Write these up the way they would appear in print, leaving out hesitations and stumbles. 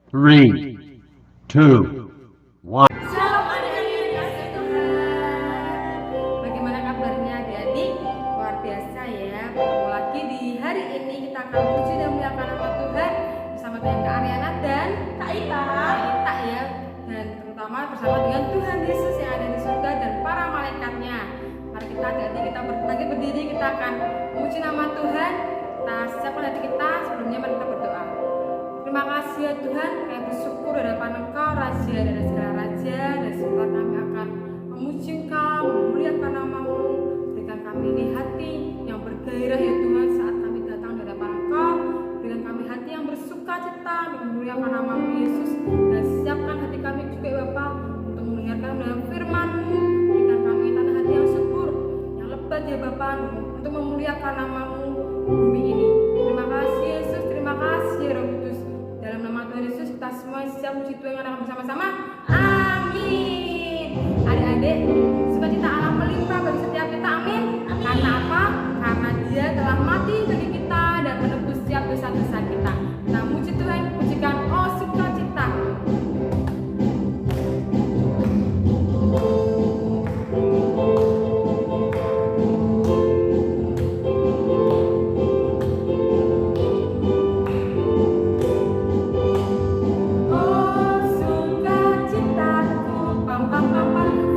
Three, two, one. Shalom adik-adik kasih Tuhan. Bagaimana kabarnya adik-adik? Luar biasa ya. Bertemu lagi di hari ini kita akan memuji dan memuliakan nama Tuhan bersama dengan Kak Ariana dan Kak Ita ya. Dan terutama bersama dengan Tuhan Yesus yang ada di surga dan para malaikatnya. Mari kita adik-adik kita berdiri kita akan memuji nama Tuhan. Kita siapkan hati kita, sebelumnya mari kita berdoa. Terima kasih ya Tuhan, kami bersyukur di hadapan Engkau, Raja dari segala raja, dan semoga kami akan memuji Engkau, memuliakan nama-Mu. Berikan kami ini hati yang bergairah ya Tuhan saat kami datang di hadapan Engkau. Berikan kami hati yang bersuka cita untuk memuliakan nama-Mu Yesus, dan siapkan hati kami juga ya Bapa untuk mendengarkan dalam firman-Mu. Berikan kami tanah hati yang subur, yang lebat ya Bapa, untuk memuliakan nama-Mu bumi ini. Terima kasih Yesus, terima kasih ya Roh Kudus. Dalam nama Tuhan Yesus kita semua siap puji Tuhan yang bersama-sama. Amin. Adik-adik, sukacita Allah melimpah bagi setiap kita. Amin. Karena apa? Karena Dia telah mati bagi kita dan menebus setiap dosa-dosa kita. Kita puji Tuhan, pujikan oh sukacita.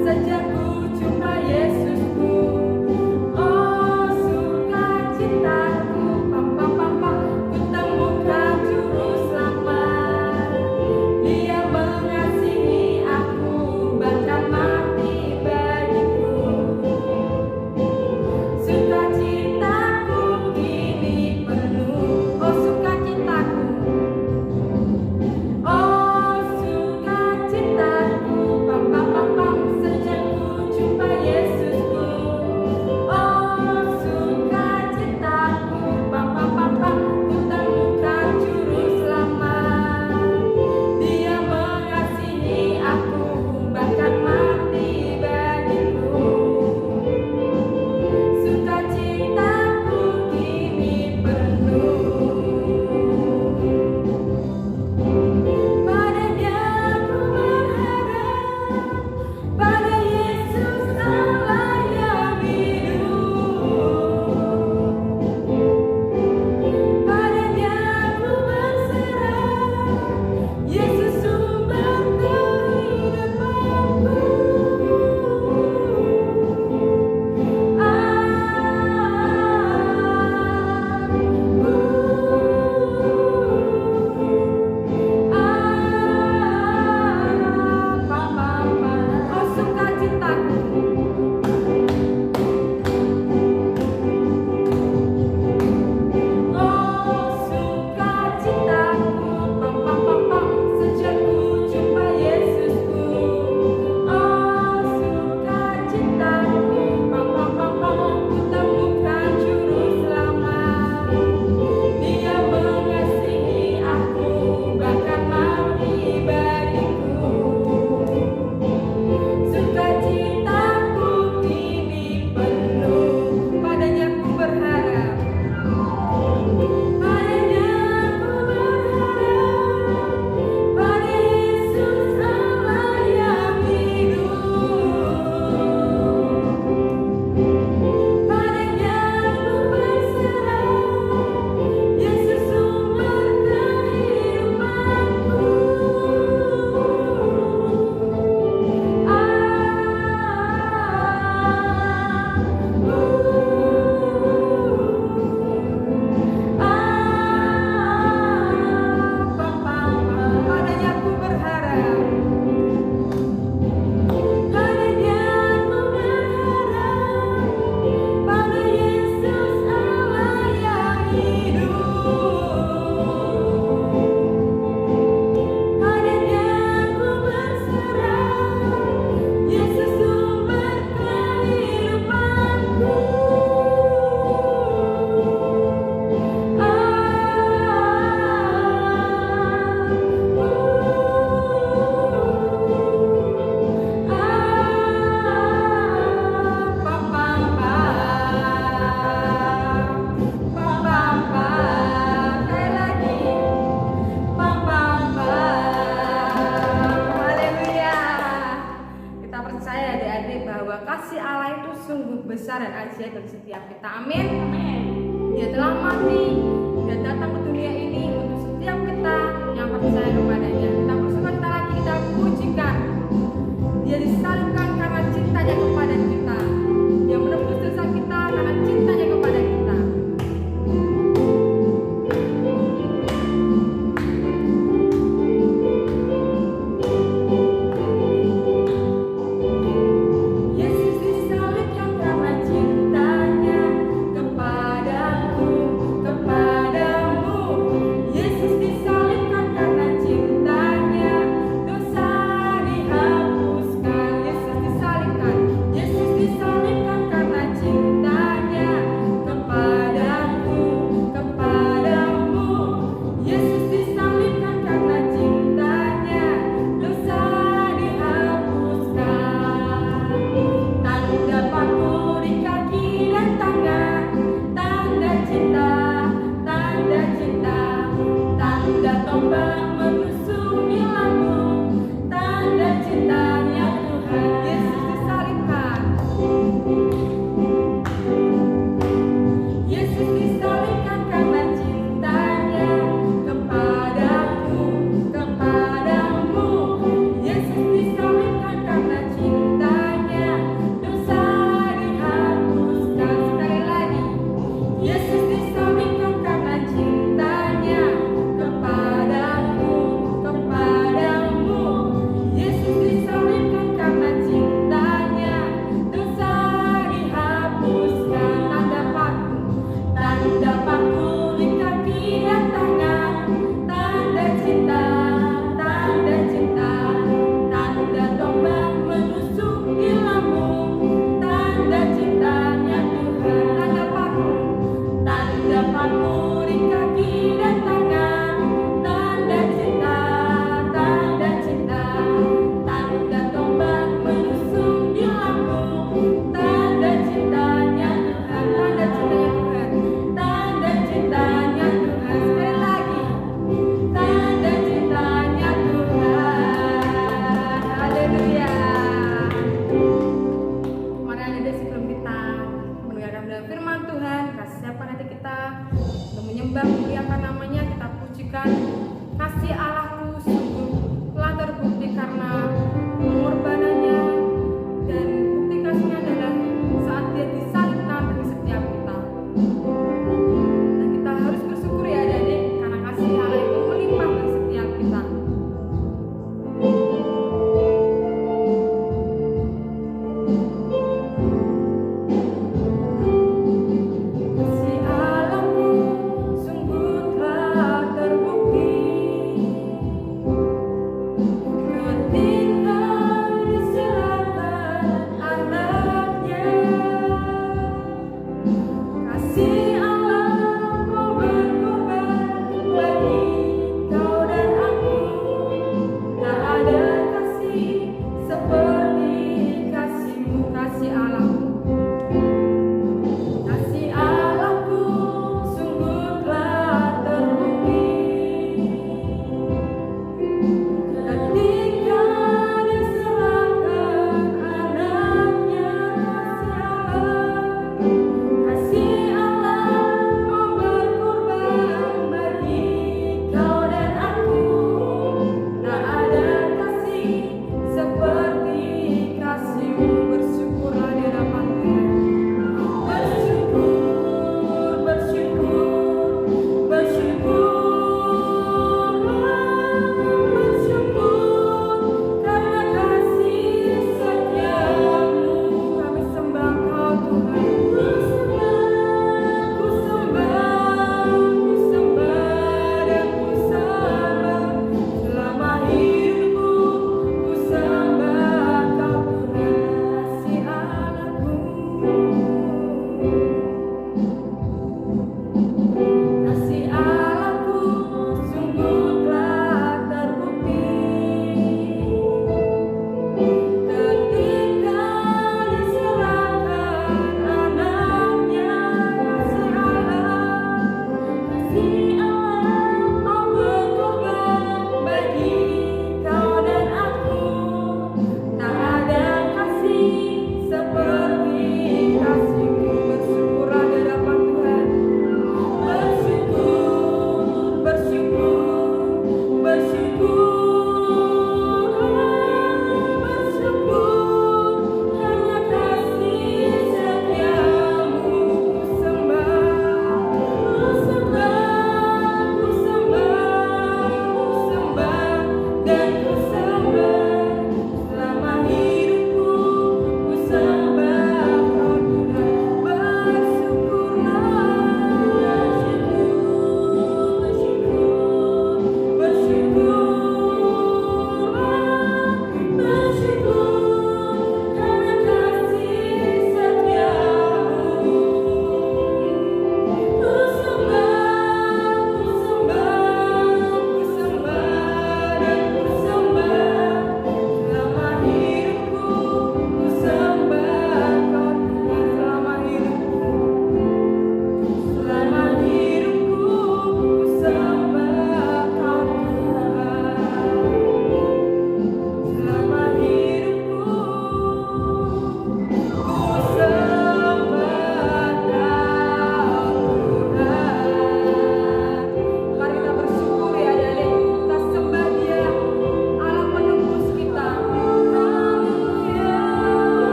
Sejak ku jumpa Yesusku, oh sukacitaku. besar dan ajaib bagi setiap kita. Amin. Dia telah mati, dia datang ke dunia ini untuk setiap kita yang percaya kepadanya. Kita bersuka cita lagi, kita pujikan. Dia disalibkan karena cintanya kepada kita. Dia menebus dosa kita karena cintanya kepada kita. Yesus disalibkan karena cintanya kepadaku, kepadamu. Yesus disalibkan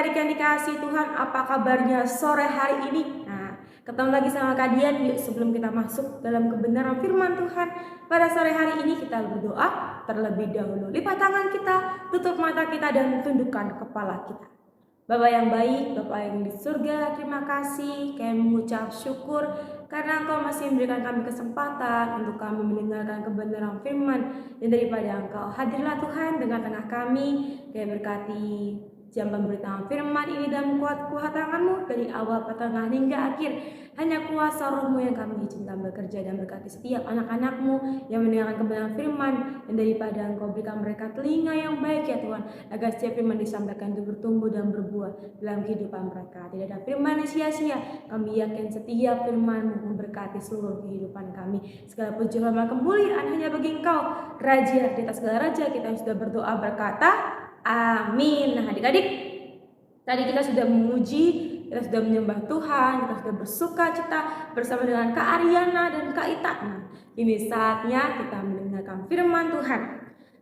adik-adik yang dikasihi Tuhan, apa kabarnya sore hari ini? Nah, ketemu lagi sama Kak Dian. Yuk, sebelum kita masuk dalam kebenaran firman Tuhan pada sore hari ini, kita berdoa terlebih dahulu. Lipat tangan kita, tutup mata kita, dan tundukkan kepala kita. Bapak yang baik, Bapak yang di surga, terima kasih. Kami mengucap syukur karena Engkau masih memberikan kami kesempatan untuk kami mendengarkan kebenaran firman. Dan daripada Engkau, hadirlah Tuhan tengah-tengah kami. Kami berkati jam pemberitaan firman ini dan kuat tangan-Mu dari awal, pertengahan hingga akhir. Hanya kuasa Roh-Mu yang kami izinkan bekerja, dan berkati setiap anak-anak-Mu yang mendengarkan kebenaran firman. Dan daripada Engkau berikan mereka telinga yang baik ya Tuhan, agar setiap firman disampaikan itu bertumbuh dan berbuah dalam kehidupan mereka. Tidak ada firman yang sia-sia. Kami yakin setiap firman-Mu memberkati seluruh kehidupan kami. Segala puji hormat kemuliaan hanya bagi Engkau, Raja di atas segala raja. Kita yang sudah berdoa berkata amin. Nah adik-adik, tadi kita sudah memuji, kita sudah menyembah Tuhan, kita sudah bersuka cita bersama dengan Kak Ariana dan Kak Ita. Nah, ini saatnya kita mendengarkan firman Tuhan.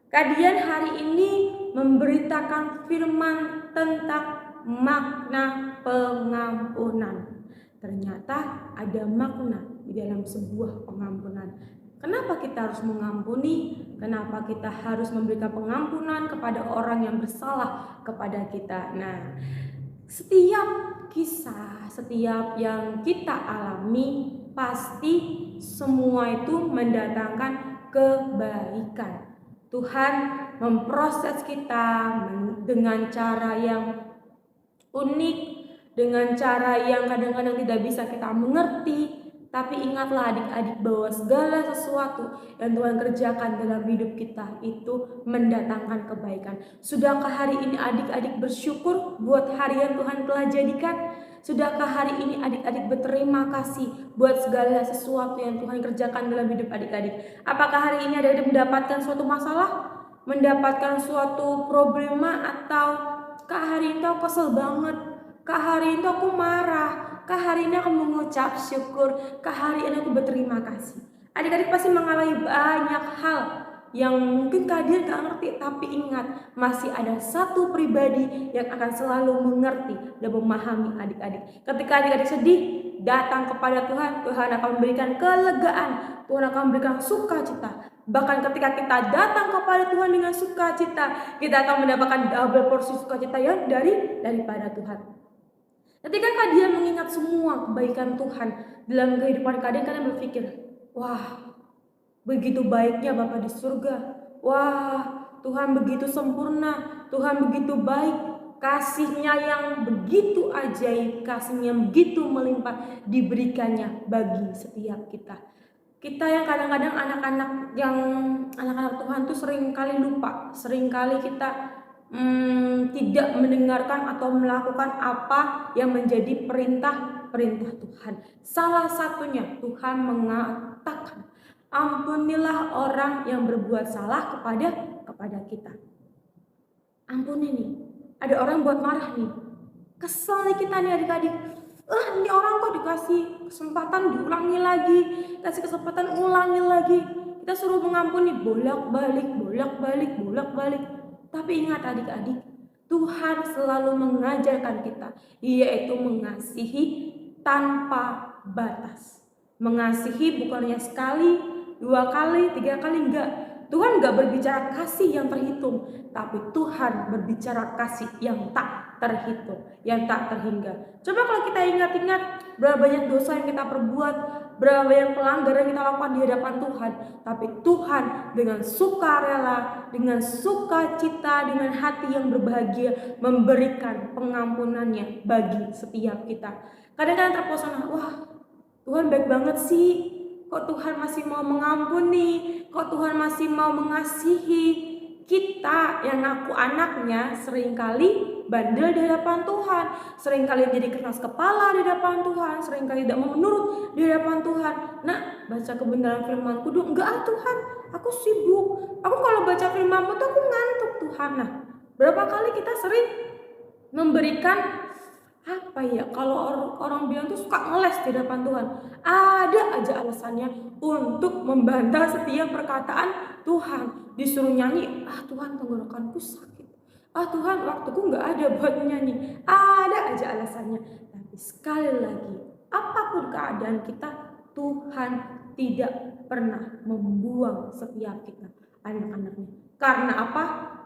Kak Dian hari ini memberitakan firman tentang makna pengampunan. Ternyata ada makna di dalam sebuah pengampunan. Kenapa kita harus mengampuni? Kenapa kita harus memberikan pengampunan kepada orang yang bersalah kepada kita? Nah, setiap kisah, setiap yang kita alami, pasti semua itu mendatangkan kebaikan. Tuhan memproses kita dengan cara yang unik, dengan cara yang kadang-kadang tidak bisa kita mengerti. Tapi ingatlah adik-adik bahwa segala sesuatu yang Tuhan kerjakan dalam hidup kita itu mendatangkan kebaikan. Sudahkah hari ini adik-adik bersyukur buat hari yang Tuhan telah jadikan? Sudahkah hari ini adik-adik berterima kasih buat segala sesuatu yang Tuhan kerjakan dalam hidup adik-adik? Apakah hari ini adik-adik mendapatkan suatu masalah? Mendapatkan suatu problema? Atau Kak hari ini aku kesel banget? Kak hari ini aku marah? Kak hari ini aku mengucap syukur, Kak hari ini aku berterima kasih. Adik-adik pasti mengalami banyak hal yang mungkin Kak Dian gak ngerti. Tapi ingat, masih ada satu pribadi yang akan selalu mengerti dan memahami adik-adik. Ketika adik-adik sedih, datang kepada Tuhan, Tuhan akan memberikan kelegaan, Tuhan akan memberikan sukacita. Bahkan ketika kita datang kepada Tuhan dengan sukacita, kita akan mendapatkan double porsi sukacita ya daripada Tuhan. Ketika kalian mengingat semua kebaikan Tuhan dalam kehidupan kalian berpikir, wah, begitu baiknya Bapa di surga. Wah, Tuhan begitu sempurna, Tuhan begitu baik, kasih-Nya yang begitu ajaib, kasih-Nya yang begitu melimpah diberikannya bagi setiap kita. Kita yang kadang-kadang anak-anak Tuhan tuh sering kali lupa, sering kali kita tidak mendengarkan atau melakukan apa yang menjadi perintah Tuhan. Salah satunya Tuhan mengatakan, ampunilah orang yang berbuat salah kepada kita. Ampuni nih. Ada orang buat marah nih. Kesel nih kita nih adik-adik. Ini orang kok dikasih kesempatan diulangi lagi, kasih kesempatan ulangi lagi. Kita suruh mengampuni bolak-balik. Tapi ingat adik-adik, Tuhan selalu mengajarkan kita, yaitu mengasihi tanpa batas. Mengasihi bukannya sekali, 2 kali, 3 kali, enggak. Tuhan enggak berbicara kasih yang terhitung, tapi Tuhan berbicara kasih yang tak terhitung, yang tak terhingga. Coba kalau kita ingat-ingat berapa banyak dosa yang kita perbuat, berapa banyak pelanggaran yang kita lakukan di hadapan Tuhan, tapi Tuhan dengan sukarela, dengan sukacita, dengan hati yang berbahagia memberikan pengampunannya bagi setiap kita. Kadang-kadang terpesona, wah Tuhan baik banget sih, kok Tuhan masih mau mengampuni, kok Tuhan masih mau mengasihi. Kita yang ngaku anaknya seringkali bandel di hadapan Tuhan, seringkali jadi keras kepala di hadapan Tuhan, seringkali tidak mau menurut di hadapan Tuhan. Nah, baca kebenaran firman-Ku dong. Enggak Tuhan, aku sibuk. Aku kalau baca firman-Mu tuh aku ngantuk Tuhan. Nah, berapa kali kita sering memberikan apa ya, kalau orang bilang tuh suka ngeles di hadapan Tuhan. Ada aja alasannya untuk membantah setiap perkataan Tuhan. Disuruh nyanyi, Tuhan tenggorokanku sakit. Tuhan, waktuku nggak ada buat nyanyi. Ada aja alasannya. Tapi sekali lagi, apapun keadaan kita, Tuhan tidak pernah membuang setiap kita, anak-anaknya. Karena apa?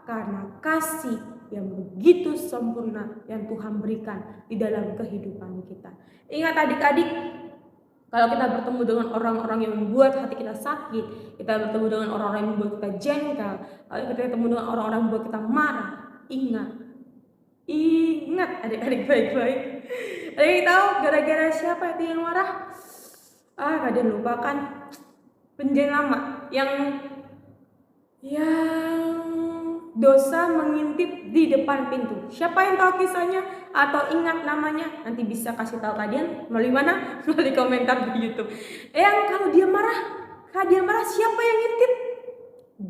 Karena kasih yang begitu sempurna yang Tuhan berikan di dalam kehidupan kita. Ingat adik-adik, kalau kita bertemu dengan orang-orang yang membuat hati kita sakit, kita bertemu dengan orang-orang yang membuat kita jengkel, kalau kita bertemu dengan orang-orang yang membuat kita marah, ingat adik-adik baik-baik. Adik tahu gara-gara siapa itu yang marah? Kalian lupakan penjen lama yang dosa mengintip di depan pintu. Siapa yang tahu kisahnya atau ingat namanya? Nanti bisa kasih tahu kalian melalui mana? Melalui komentar di YouTube. Kalau dia marah siapa yang ngintip?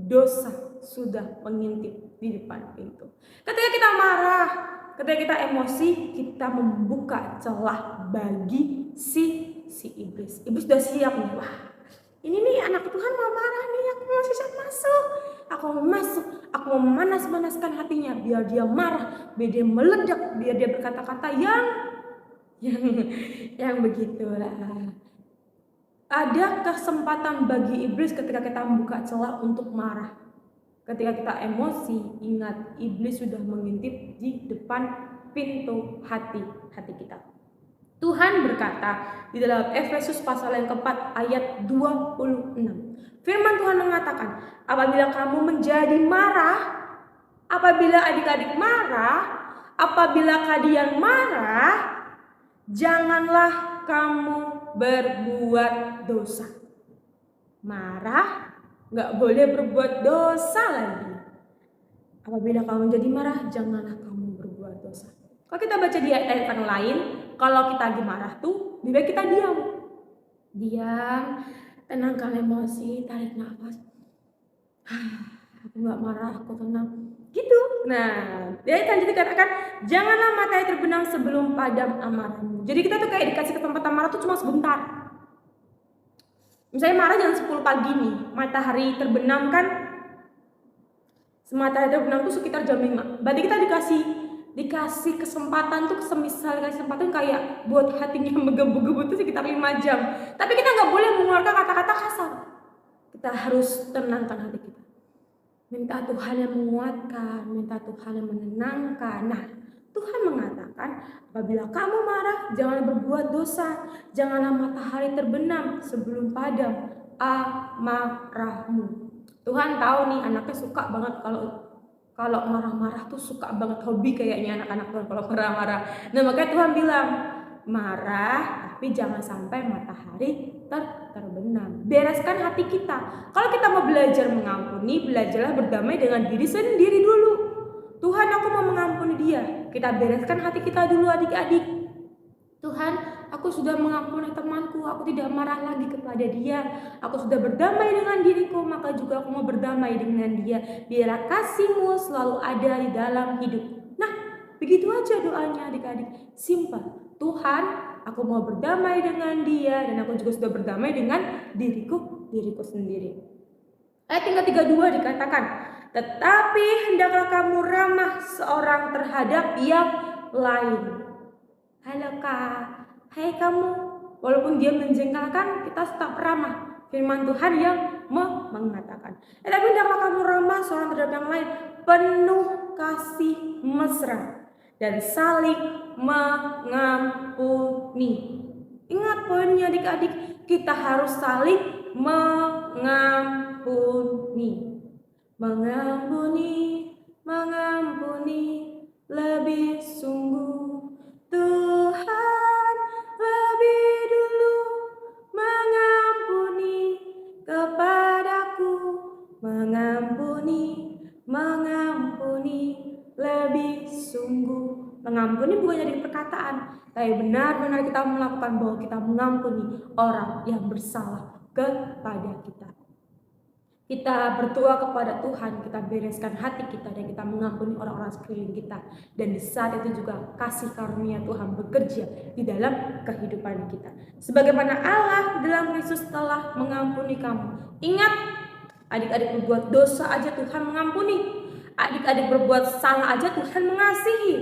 Dosa sudah mengintip di depan pintu. Ketika kita marah, ketika kita emosi, kita membuka celah bagi si iblis. Iblis sudah siap nih. Wah, ini nih anak Tuhan mau marah nih, aku mau siap masuk. Aku mau memanas-manaskan hatinya biar dia marah, biar dia meledak, biar dia berkata-kata yang begitulah. Ada kesempatan bagi iblis ketika kita membuka celah untuk marah. Ketika kita emosi, ingat iblis sudah mengintip di depan pintu hati kita. Tuhan berkata di dalam Efesus pasal yang keempat ayat 26. Firman Tuhan mengatakan, apabila kamu menjadi marah, apabila adik-adik marah, apabila kalian marah, janganlah kamu berbuat dosa. Marah, gak boleh berbuat dosa lagi. Apabila kamu menjadi marah, janganlah kamu berbuat dosa. Kalau kita baca di ayat yang lain, kalau kita lagi marah tuh, lebih baik kita diam, tenangkan emosi, tarik nafas. Aku nggak marah, aku tenang. Gitu. Nah, dia selanjutnya dikatakan, janganlah matahari terbenam sebelum padam amarahmu. Jadi kita tuh kayak dikasih kesempatan marah tuh cuma sebentar. Misalnya marah jam 10 pagi nih, matahari terbenam kan? Matahari terbenam tuh sekitar jam 5. Berarti kita dikasih kesempatan tuh, semisal kesempatan kayak buat hatinya menggebu-gebu tuh sekitar 5 jam. Tapi kita nggak boleh mengeluarkan kata-kata kasar. Kita harus tenangkan hati kita. Minta Tuhan yang menguatkan, minta Tuhan yang menenangkan. Nah, Tuhan mengatakan, apabila kamu marah, jangan berbuat dosa. Janganlah matahari terbenam sebelum padam amarahmu. Tuhan tahu nih anaknya suka banget kalau marah-marah tuh suka banget, hobi kayaknya anak-anak Tuhan kalau marah-marah. Nah, makanya Tuhan bilang, marah tapi jangan sampai matahari terbenam. Bereskan hati kita. Kalau kita mau belajar mengampuni, belajarlah berdamai dengan diri sendiri dulu. Tuhan, aku mau mengampuni dia. Kita bereskan hati kita dulu adik-adik. Tuhan, aku sudah mengampuni temanku, aku tidak marah lagi kepada dia. Aku sudah berdamai dengan diriku, maka juga aku mau berdamai dengan dia. Biarlah kasih-Mu selalu ada di dalam hidup. Nah, begitu aja doanya adik-adik. Simpel. Tuhan, aku mau berdamai dengan dia, dan aku juga sudah berdamai dengan diriku sendiri. Ayat yang ke-32 dikatakan, tetapi hendaklah kamu ramah seorang terhadap yang lain. Halo Kak, hai kamu, walaupun dia menjengkelkan, kita tetap ramah. Firman Tuhan yang mengatakan, tapi hendaklah kamu ramah seorang terhadap yang lain, penuh kasih mesra dan saling mengampuni. Ingat poinnya adik-adik, kita harus saling mengampuni. Mengampuni lebih sungguh. Tuhan lebih dulu mengampuni kepadaku. Mengampuni lebih sungguh. Mengampuni bukan jadi perkataan, tapi benar-benar kita melakukan bahwa kita mengampuni orang yang bersalah kepada kita. Kita berdoa kepada Tuhan, kita bereskan hati kita, dan kita mengampuni orang-orang sekeliling kita. Dan di saat itu juga kasih karunia Tuhan bekerja di dalam kehidupan kita. Sebagaimana Allah dalam Kristus telah mengampuni kamu. Ingat, adik-adik berbuat dosa aja Tuhan mengampuni. Adik-adik berbuat salah aja Tuhan mengasihi.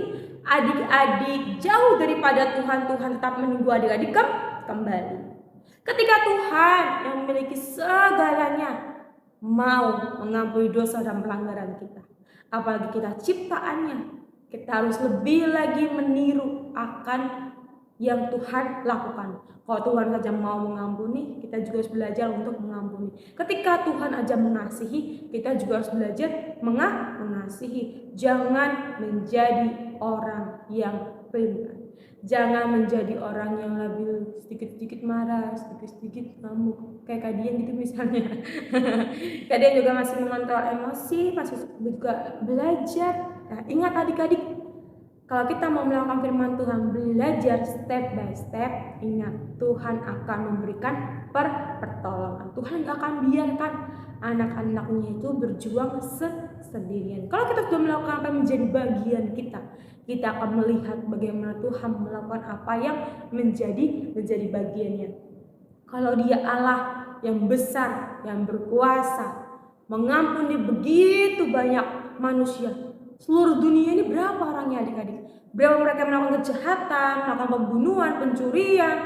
Adik-adik jauh daripada Tuhan, Tuhan tetap menunggu adik-adik kembali. Ketika Tuhan yang memiliki segalanya mau mengampuni dosa dan pelanggaran kita, apalagi kita ciptaannya, kita harus lebih lagi meniru akan yang Tuhan lakukan. Kalau Tuhan saja mau mengampuni, kita juga harus belajar untuk mengampuni. Ketika Tuhan aja mengasihi, kita juga harus belajar mengasihi. Jangan menjadi orang yang pelin. Jangan menjadi orang yang labil, sedikit-sedikit marah, sedikit-sedikit ngamuk. Kayak Kadian gitu misalnya. Kadian juga masih mengontrol emosi, masih juga belajar. Nah, ingat adik-adik, kalau kita mau melakukan firman Tuhan, belajar step by step, ingat Tuhan akan memberikan pertolongan. Tuhan gak akan biarkan anak-anaknya itu berjuang sendirian. Kalau kita sudah melakukan apa yang menjadi bagian kita akan melihat bagaimana Tuhan melakukan apa yang menjadi bagiannya. Kalau Dia Allah yang besar, yang berkuasa, mengampuni begitu banyak manusia. Seluruh dunia ini berapa orangnya adik-adik? Berapa mereka melakukan kejahatan, melakukan pembunuhan, pencurian,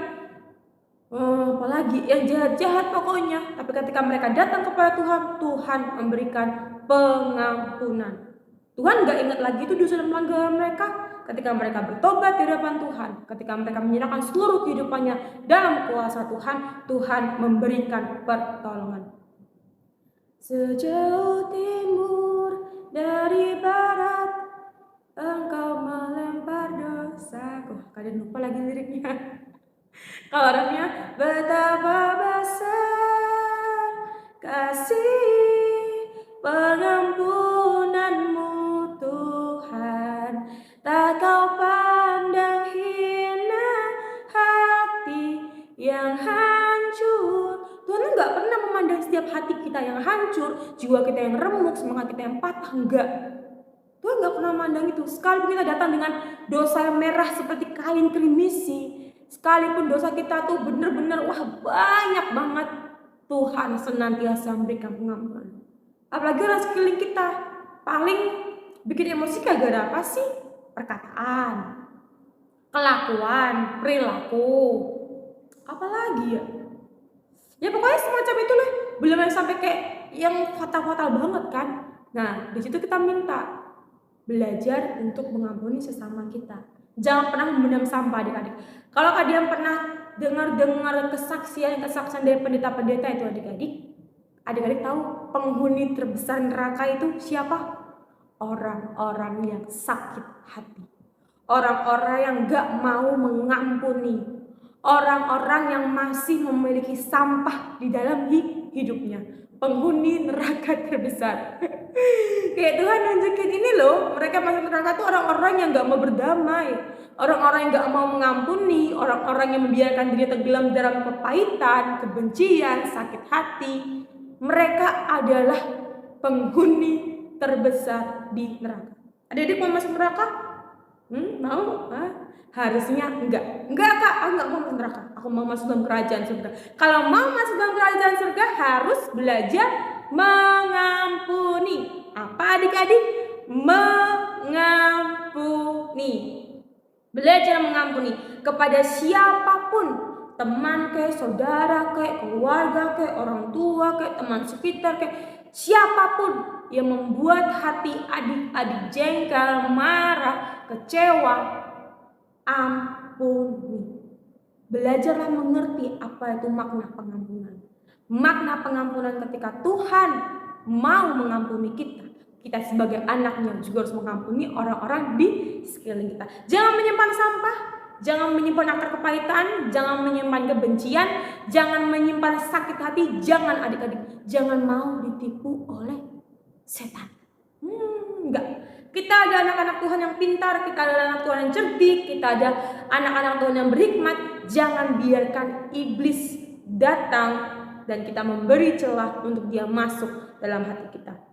apalagi yang jahat-jahat pokoknya. Tapi ketika mereka datang kepada Tuhan, Tuhan memberikan pengampunan. Tuhan gak ingat lagi itu dosa dan pelanggaran mereka. Ketika mereka bertobat di hadapan Tuhan, ketika mereka menyerahkan seluruh kehidupannya dalam kuasa Tuhan, Tuhan memberikan pertolongan. Sejauh timur dari barat, engkau melempar dosaku. Kalian lupa lagi liriknya. Kalau orangnya, betapa besar kasih pengampunanmu Tuhan, tak kau pandang hina hati yang hancur. Tuhan enggak pernah memandang setiap hati kita yang hancur, jiwa kita yang remuk, semangat kita yang patah, enggak. Tuhan enggak pernah memandang itu. Sekalipun kita datang dengan dosa yang merah seperti kain krimisi, sekalipun dosa kita tuh benar-benar banyak banget, Tuhan senantiasa memberikan pengampunan. Apalagi orang sekeliling kita, paling bikin emosi gara-gara apa sih? Perkataan, kelakuan, perilaku, apalagi ya? Ya pokoknya semacam itu lah. Belum yang sampai kayak yang fatal-fatal banget kan. Nah, di situ kita minta belajar untuk mengampuni sesama kita. Jangan pernah memendam sampah adik-adik. Kalau kalian pernah dengar kesaksian dari pendeta-pendeta itu adik-adik tahu penghuni terbesar neraka itu siapa? Orang-orang yang sakit hati. Orang-orang yang gak mau mengampuni. Orang-orang yang masih memiliki sampah di dalam hidupnya. Penghuni neraka terbesar. Kayak Tuhan nunjukin ini loh, mereka masuk neraka tuh orang-orang yang gak mau berdamai, orang-orang yang gak mau mengampuni, orang-orang yang membiarkan diri tenggelam dalam kepahitan, kebencian, sakit hati. Mereka adalah penghuni terbesar di neraka. Adik-adik mau masuk neraka? Mau? Harusnya enggak kak, aku enggak mau masuk neraka, aku mau masuk dalam kerajaan surga. Kalau mau masuk dalam kerajaan surga harus belajar mengampuni. Apa adik-adik? Mengampuni. Belajar mengampuni kepada siapapun, teman kayak, saudara kayak, keluarga kayak, orang tua kayak, teman sekitar kayak, siapapun yang membuat hati adik-adik jengkel, marah, kecewa, ampuni. Belajarlah mengerti apa itu makna pengampunan. Makna pengampunan ketika Tuhan mau mengampuni kita. Kita sebagai anaknya juga harus mengampuni orang-orang di sekeliling kita. Jangan menyimpan sampah, jangan menyimpan akar kepahitan, jangan menyimpan kebencian, jangan menyimpan sakit hati, jangan adik-adik, jangan mau ditipu oleh setan. Enggak. Kita ada anak-anak Tuhan yang pintar, kita ada anak Tuhan yang cerdik, kita ada anak-anak Tuhan yang berhikmat. Jangan biarkan iblis datang dan kita memberi celah untuk dia masuk dalam hati kita.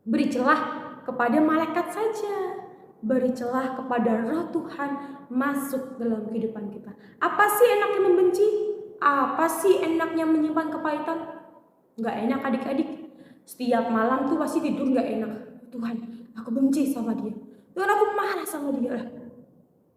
Beri celah kepada malaikat saja, beri celah kepada Roh Tuhan masuk dalam kehidupan kita. Apa sih enaknya membenci? Apa sih enaknya menyimpan kepahitan? Gak enak adik-adik. Setiap malam tuh pasti tidur gak enak. Tuhan, aku benci sama dia. Tuhan, aku marah sama dia.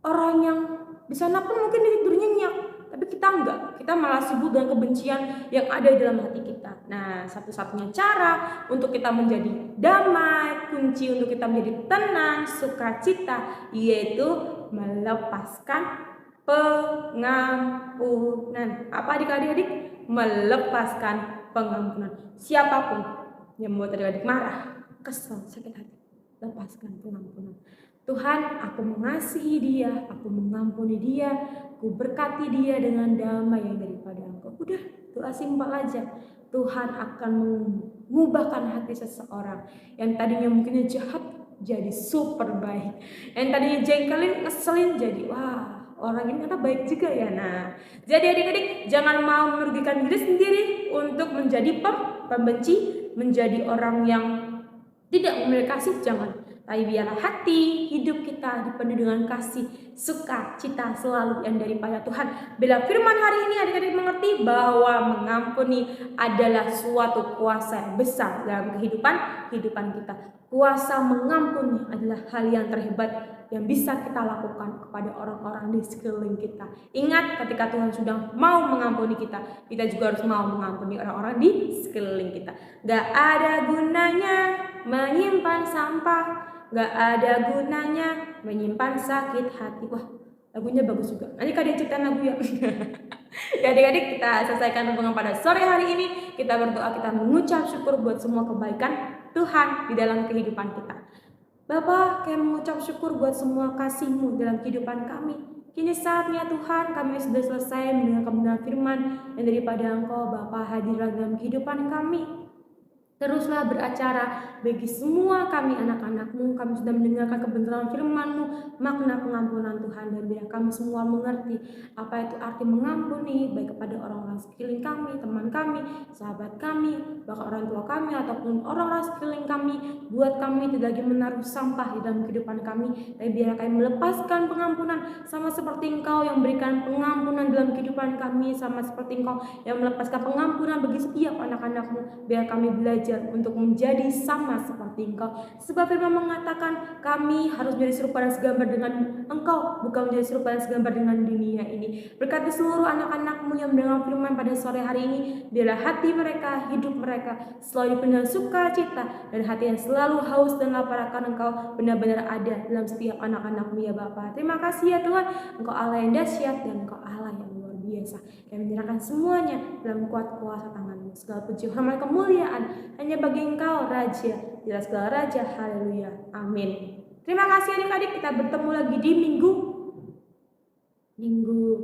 Orang yang di sana pun mungkin dia tidur nyenyak, tapi kita enggak. Kita malah sibuk dengan kebencian yang ada di dalam hati kita. Nah, satu-satunya cara untuk kita menjadi damai, kunci untuk kita menjadi tenang, sukacita, yaitu melepaskan pengampunan. Apa adik-adik? Melepaskan pengampunan. Siapapun yang membuat adik-adik marah, kesal, sakit hati, lepaskan pengampunan. Tuhan, aku mengasihi dia, aku mengampuni dia, aku berkati dia dengan damai yang daripada Engkau. Udah, doa simpel aja. Tuhan akan mengubahkan hati seseorang yang tadinya mungkin jahat jadi super baik, yang tadinya jengkelin, ngeselin jadi wah, orang ini ternyata baik juga ya. Nah, jadi adik-adik jangan mau merugikan diri sendiri untuk menjadi pembenci, menjadi orang yang tidak memiliki kasih, jangan. Tapi biarlah hati hidup kita dipenuhi dengan kasih, sukacita selalu yang daripada Tuhan. Bila firman hari ini adik-adik mengerti bahwa mengampuni adalah suatu kuasa yang besar dalam kehidupan kita. Kuasa mengampuni adalah hal yang terhebat yang bisa kita lakukan kepada orang-orang di sekeliling kita. Ingat, ketika Tuhan sudah mau mengampuni kita, kita juga harus mau mengampuni orang-orang di sekeliling kita. Gak ada gunanya menyimpan sampah, gak ada gunanya menyimpan sakit hati. Wah, lagunya bagus juga. Nanti kalian ciptain lagu ya. Ya adik-adik, kita selesaikan renungan pada sore hari ini. Kita berdoa, kita mengucap syukur buat semua kebaikan Tuhan di dalam kehidupan kita. Bapa, kami mengucap syukur buat semua kasih-Mu dalam kehidupan kami. Kini saatnya Tuhan, kami sudah selesai mendengar kebenaran firman yang daripada Engkau Bapa hadirlah dalam kehidupan kami. Teruslah beracara bagi semua kami anak-anak-Mu. Kami sudah mendengarkan kebenaran firman-Mu, makna pengampunan Tuhan. Dan biar kami semua mengerti apa itu arti mengampuni, baik kepada orang-orang sekeliling kami, teman kami, sahabat kami, bahkan orang tua kami, ataupun orang-orang sekeliling kami. Buat kami tidak lagi menaruh sampah di dalam kehidupan kami, tapi biar kami melepaskan pengampunan, sama seperti Engkau yang memberikan pengampunan dalam kehidupan kami, sama seperti Engkau yang melepaskan pengampunan bagi setiap anak-anak-Mu. Biar kami belajar untuk menjadi sama seperti Engkau. Sebab firman mengatakan kami harus menjadi serupa dan segambar dengan Engkau, bukan menjadi serupa dan segambar dengan dunia ini. Berkati seluruh anak-anak-Mu yang mendengar firman pada sore hari ini, biarlah hati mereka, hidup mereka selalu dipenuhi dengan sukacita, dan hati yang selalu haus dan lapar akan Engkau benar-benar ada dalam setiap anak-anak-Mu ya Bapa. Terima kasih ya Tuhan, Engkau Allah yang dahsyat dan Engkau Allah yang luar biasa. Kami menyerahkan semuanya dalam kuat kuasa tangan-Mu. Segala puji, hormat, kemuliaan hanya bagi Engkau Raja, jelas segala Raja. Haleluya, amin. Terima kasih adik-adik, kita bertemu lagi di minggu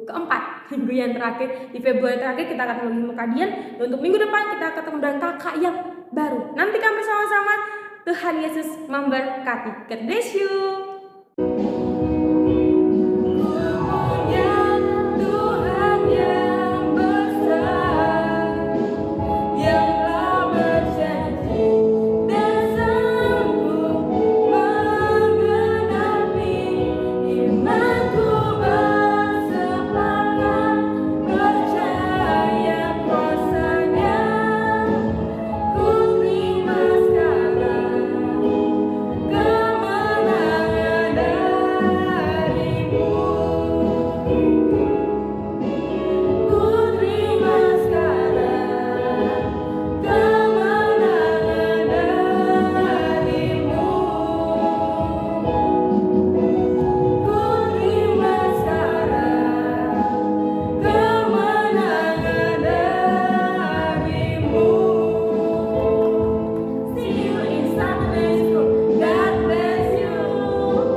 keempat, minggu yang terakhir di Februari terakhir kita akan melalui Mukadian. Dan untuk minggu depan kita ketemu dengan kakak yang baru. Nanti kami sama-sama. Tuhan Yesus memberkati. God bless you.